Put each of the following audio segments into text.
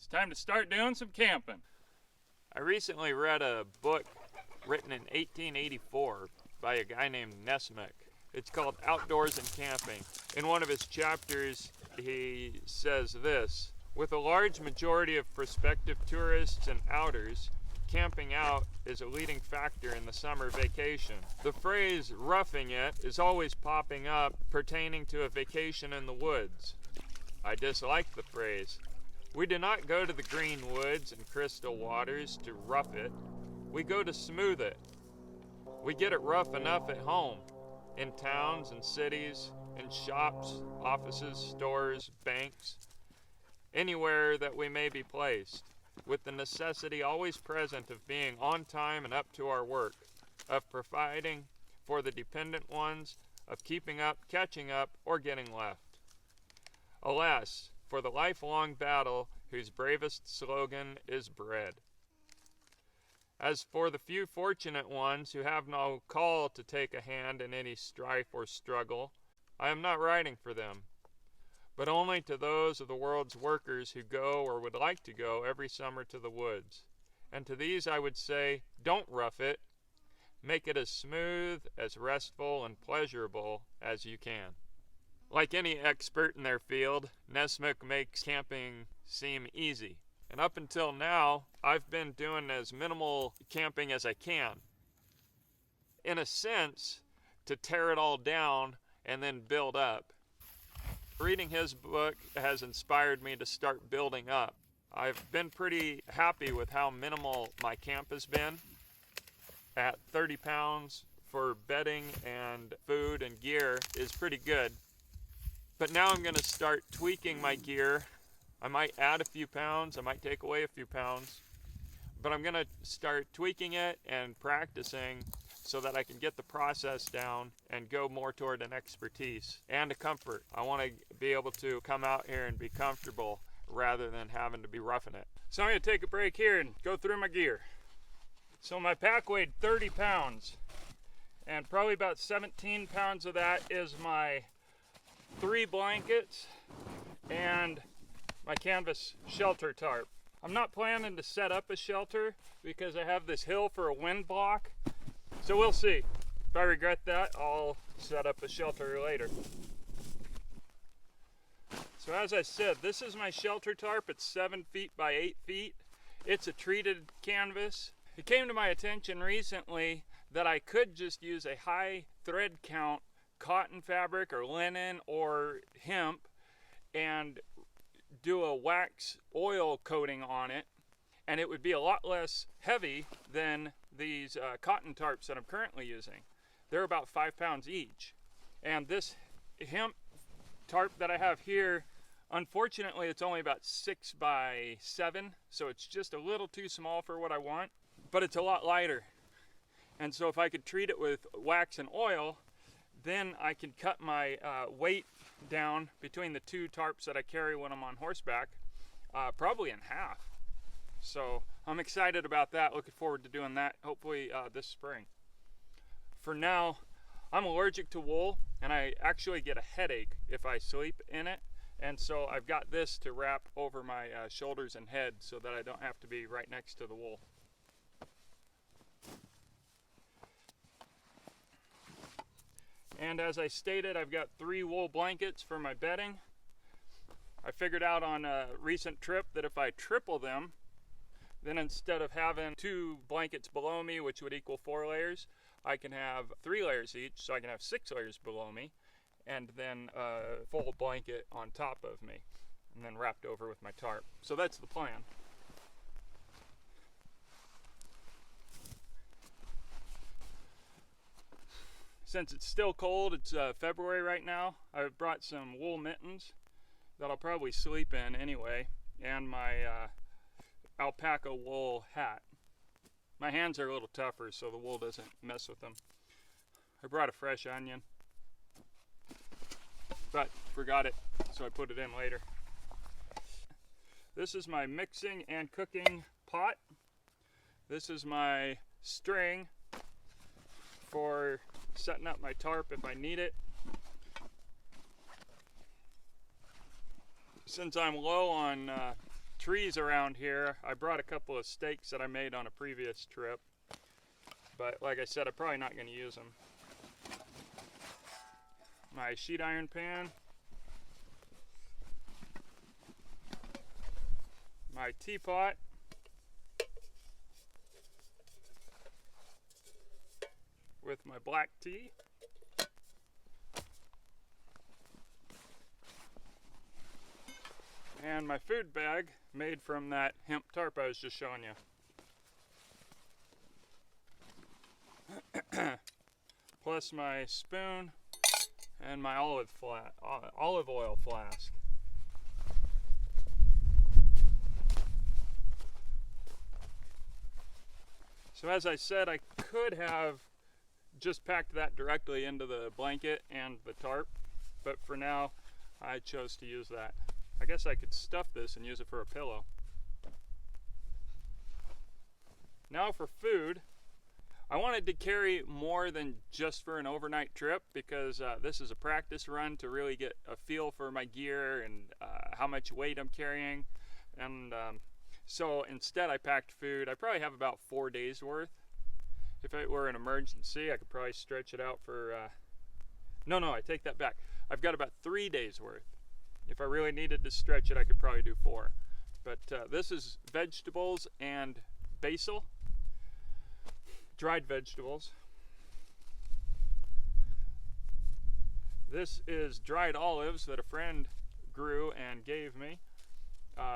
It's time to start doing some camping. I recently read a book written in 1884 by a guy named Nesmith. It's called Outdoors and Camping. In one of his chapters, he says this: with a large majority of prospective tourists and outers, camping out is a leading factor in the summer vacation. The phrase roughing it is always popping up pertaining to a vacation in the woods. I dislike the phrase. We do not go to the green woods and crystal waters to rough it. We go to smooth it. We get it rough enough at home, in towns and cities, in shops, offices, stores, banks, anywhere that we may be placed, with the necessity always present of being on time and up to our work, of providing for the dependent ones, of keeping up, catching up, or getting left. Alas, for the lifelong battle whose bravest slogan is bread. As for the few fortunate ones who have no call to take a hand in any strife or struggle, I am not writing for them, but only to those of the world's workers who go or would like to go every summer to the woods. And to these I would say, don't rough it. Make it as smooth, as restful, and pleasurable as you can. Like any expert in their field, Nesmith makes camping seem easy. And up until now, I've been doing as minimal camping as I can. In a sense, to tear it all down and then build up. Reading his book has inspired me to start building up. I've been pretty happy with how minimal my camp has been. At 30 pounds for bedding and food and gear is pretty good. But now I'm going to start tweaking my gear. I might add a few pounds, I might take away a few pounds, but I'm going to start tweaking it and practicing so that I can get the process down and go more toward an expertise and a comfort. I want to be able to come out here and be comfortable rather than having to be roughing it. So I'm going to take a break here and go through my gear. So my pack weighed 30 pounds, and probably about 17 pounds of that is my 3 blankets and my canvas shelter tarp. I'm not planning to set up a shelter because I have this hill for a wind block, so we'll see. If I regret that, I'll set up a shelter later. So as I said, this is my shelter tarp. It's 7 feet by 8 feet. It's a treated canvas. It came to my attention recently that I could just use a high thread count cotton fabric or linen or hemp and do a wax oil coating on it, and it would be a lot less heavy than these cotton tarps that I'm currently using. They're about 5 pounds each, and this hemp tarp that I have here, unfortunately it's only about 6 by 7, so it's just a little too small for what I want, but it's a lot lighter. And so if I could treat it with wax and oil, then I can cut my weight down between the 2 tarps that I carry when I'm on horseback, probably in half. So I'm excited about that, looking forward to doing that, hopefully this spring. For now, I'm allergic to wool, and I actually get a headache if I sleep in it, and so I've got this to wrap over my shoulders and head so that I don't have to be right next to the wool. And as I stated, I've got 3 wool blankets for my bedding. I figured out on a recent trip that if I triple them, then instead of having 2 blankets below me, which would equal 4 layers, I can have 3 layers each, so I can have 6 layers below me, and then a full blanket on top of me, and then wrapped over with my tarp. So that's the plan. Since it's still cold, it's February right now, I've brought some wool mittens that I'll probably sleep in anyway, and my alpaca wool hat. My hands are a little tougher, so the wool doesn't mess with them. I brought a fresh onion, but forgot it, so I put it in later. This is my mixing and cooking pot. This is my string for setting up my tarp if I need it. Since I'm low on trees around here. I brought a couple of stakes that I made on a previous trip, but like I said, I'm probably not going to use them. My sheet iron pan, my teapot, with my black tea, and my food bag made from that hemp tarp I was just showing you. Plus my spoon and my olive oil flask. So as I said, I could have just packed that directly into the blanket and the tarp, but for now I chose to use that. I guess I could stuff this and use it for a pillow. Now for food, I wanted to carry more than just for an overnight trip, because this is a practice run to really get a feel for my gear and how much weight I'm carrying. And so instead I packed food. I probably have about 4 days worth. If it were an emergency, I could probably stretch it out for, no, I take that back. I've got about 3 days worth. If I really needed to stretch it, I could probably do 4. But this is vegetables and basil, dried vegetables. This is dried olives that a friend grew and gave me.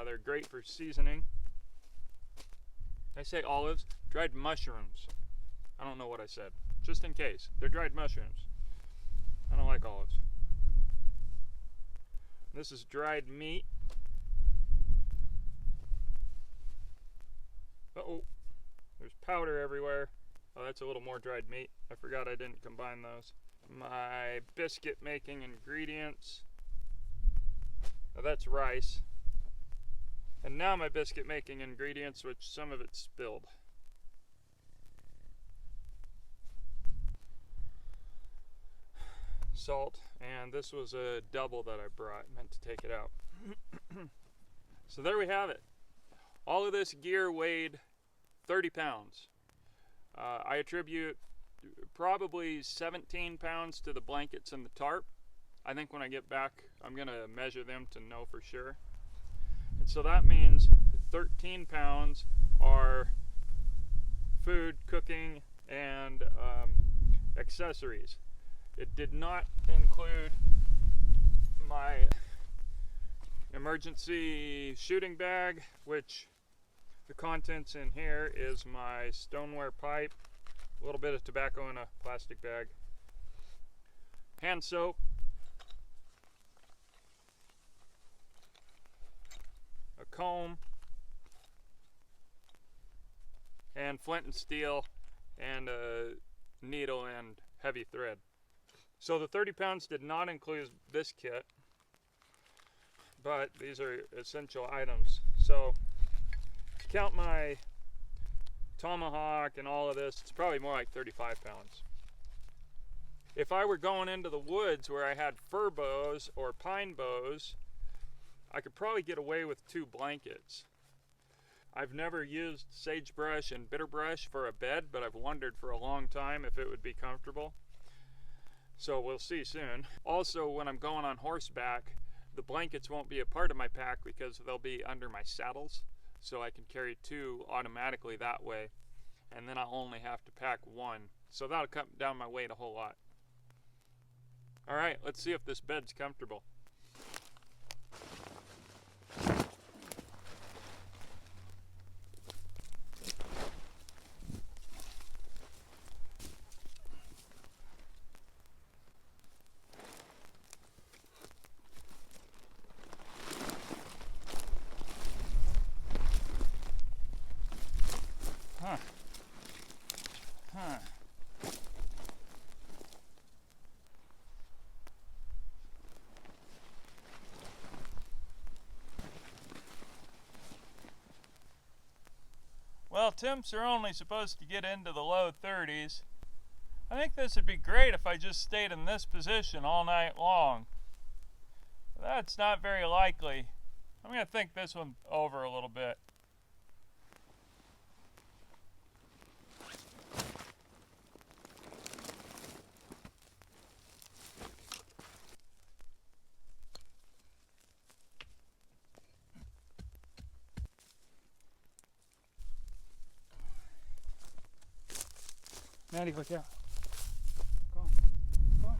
They're great for seasoning. Did I say olives? Dried mushrooms. I don't know what I said. Just in case. They're dried mushrooms. I don't like olives. This is dried meat. Uh-oh. There's powder everywhere. Oh, that's a little more dried meat. I forgot I didn't combine those. My biscuit making ingredients. Oh, that's rice. And now my biscuit making ingredients, which some of it spilled. Salt, and this was a double that I brought, meant to take it out. So there we have it. All of this gear weighed 30 pounds. I attribute probably 17 pounds to the blankets and the tarp. I think when I get back, I'm going to measure them to know for sure. And so that means 13 pounds are food, cooking, and accessories. It did not include my emergency shooting bag, which the contents in here is my stoneware pipe, a little bit of tobacco in a plastic bag, hand soap, a comb, and flint and steel, and a needle and heavy thread. So the 30 pounds did not include this kit, but these are essential items. So to count my tomahawk and all of this, it's probably more like 35 pounds. If I were going into the woods where I had fir bows or pine bows, I could probably get away with 2 blankets. I've never used sagebrush and bitterbrush for a bed, but I've wondered for a long time if it would be comfortable. So we'll see soon. Also, when I'm going on horseback, the blankets won't be a part of my pack because they'll be under my saddles. So I can carry 2 automatically that way. And then I'll only have to pack 1. So that'll cut down my weight a whole lot. Alright, let's see if this bed's comfortable. Well, temps are only supposed to get into the low 30s. I think this would be great if I just stayed in this position all night long. That's not very likely. I'm going to think this one over a little bit. Maddie, look out. Go on. Go on.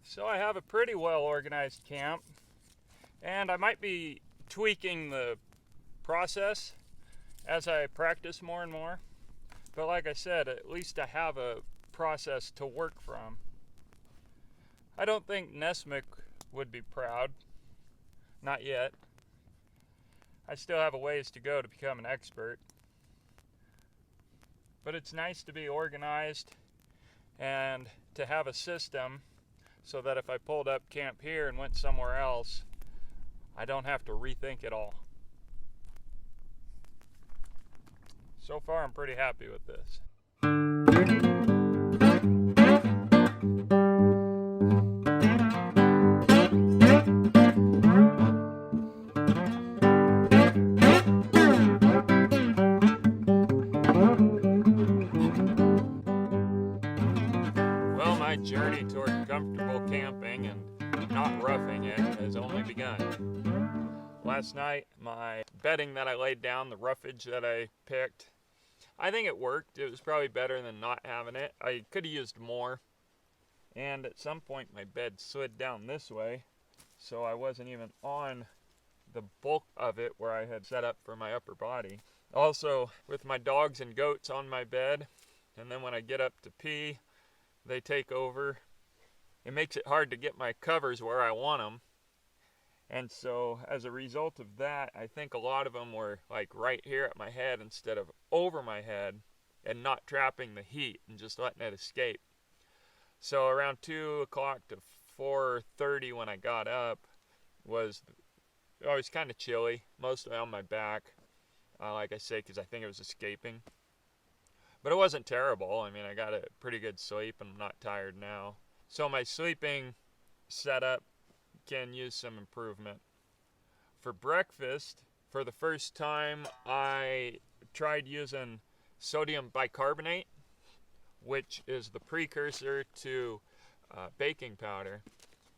So I have a pretty well organized camp, and I might be tweaking the process as I practice more and more. But like I said, at least I have a process to work from. I don't think Nesmic would be proud. Not yet. I still have a ways to go to become an expert. But it's nice to be organized and to have a system so that if I pulled up camp here and went somewhere else, I don't have to rethink it all. So far, I'm pretty happy with this. Well, my journey toward comfortable camping and not roughing it has only begun. Last night, my bedding that I laid down, the roughage that I picked, I think it worked. It was probably better than not having it. I could have used more. And at some point, my bed slid down this way, so I wasn't even on the bulk of it where I had set up for my upper body. Also, with my dogs and goats on my bed, and then when I get up to pee, they take over. It makes it hard to get my covers where I want them. And so as a result of that, I think a lot of them were like right here at my head instead of over my head, and not trapping the heat and just letting it escape. So around 2 o'clock to 4:30 when I got up, it was kind of chilly, mostly on my back, like I say, because I think it was escaping. But it wasn't terrible. I mean, I got a pretty good sleep and I'm not tired now. So my sleeping setup can use some improvement. For breakfast, for the first time, I tried using sodium bicarbonate, which is the precursor to baking powder,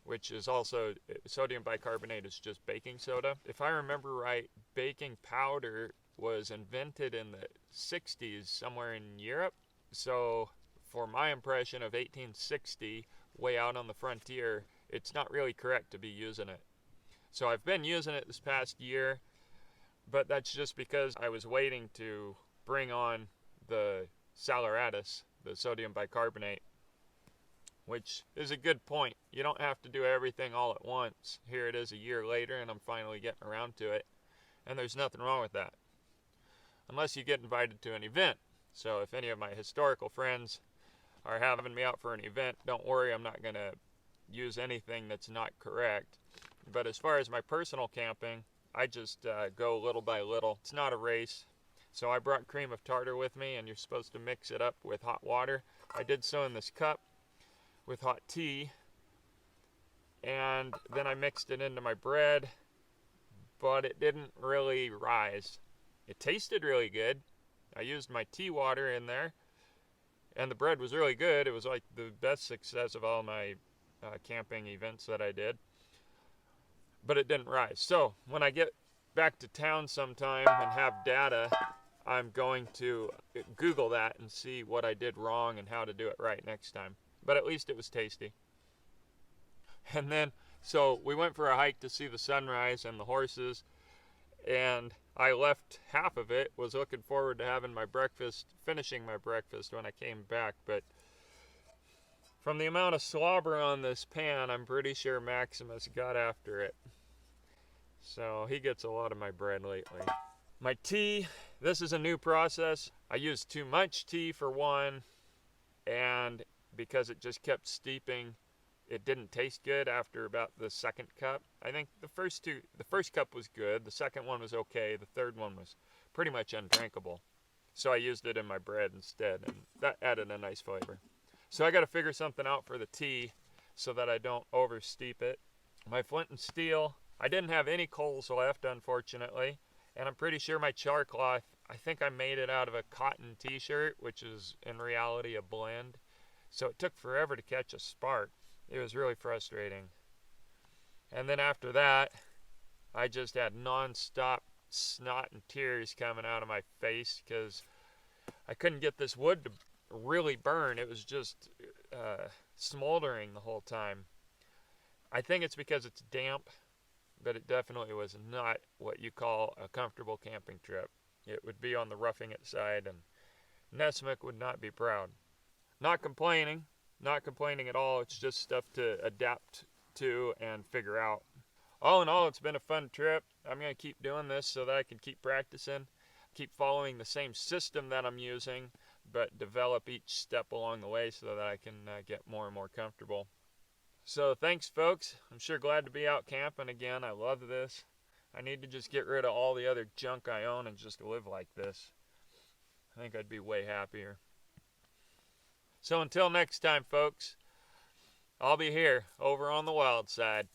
which is also, sodium bicarbonate is just baking soda. If I remember right, baking powder was invented in the 60s somewhere in Europe. So for my impression of 1860, way out on the frontier, it's not really correct to be using it. So I've been using it this past year, but that's just because I was waiting to bring on the saleratus, the sodium bicarbonate, which is a good point. You don't have to do everything all at once. Here it is a year later and I'm finally getting around to it, and there's nothing wrong with that, unless you get invited to an event. So if any of my historical friends are having me out for an event, don't worry, I'm not going to use anything that's not correct. But as far as my personal camping, I just go little by little. It's not a race. So I brought cream of tartar with me, and you're supposed to mix it up with hot water. I did so in this cup with hot tea, and then I mixed it into my bread, but it didn't really rise. It tasted really good. I used my tea water in there, and the bread was really good. It was like the best success of all my camping events that I did, but it didn't rise. So when I get back to town sometime and have data, I'm going to Google that and see what I did wrong and how to do it right next time. but at least it was tasty. And then, so we went for a hike to see the sunrise and the horses, and I left half of it, was looking forward to having my breakfast, finishing my breakfast when I came back, but from the amount of slobber on this pan, I'm pretty sure Maximus got after it. So he gets a lot of my bread lately. My tea, this is a new process. I used too much tea for one, and because it just kept steeping, it didn't taste good after about the second cup. I think the first cup was good, the second one was okay, the third one was pretty much undrinkable. So I used it in my bread instead, and that added a nice flavor. So I got to figure something out for the tea so that I don't over steep it. My flint and steel, I didn't have any coals left, unfortunately, and I'm pretty sure my char cloth, I think I made it out of a cotton t-shirt, which is in reality a blend. So it took forever to catch a spark. It was really frustrating. And then after that, I just had non-stop snot and tears coming out of my face because I couldn't get this wood to really burn. It was just smoldering the whole time. I think it's because it's damp, but it definitely was not what you call a comfortable camping trip. It would be on the roughing it side, and Nesmith would not be proud. Not complaining at all. It's just stuff to adapt to and figure out. All in all, it's been a fun trip. I'm going to keep doing this so that I can keep practicing, keep following the same system that I'm using, but develop each step along the way so that I can get more and more comfortable. So thanks, folks. I'm sure glad to be out camping again. I love this. I need to just get rid of all the other junk I own and just live like this. I think I'd be way happier. So until next time, folks, I'll be here over on the wild side.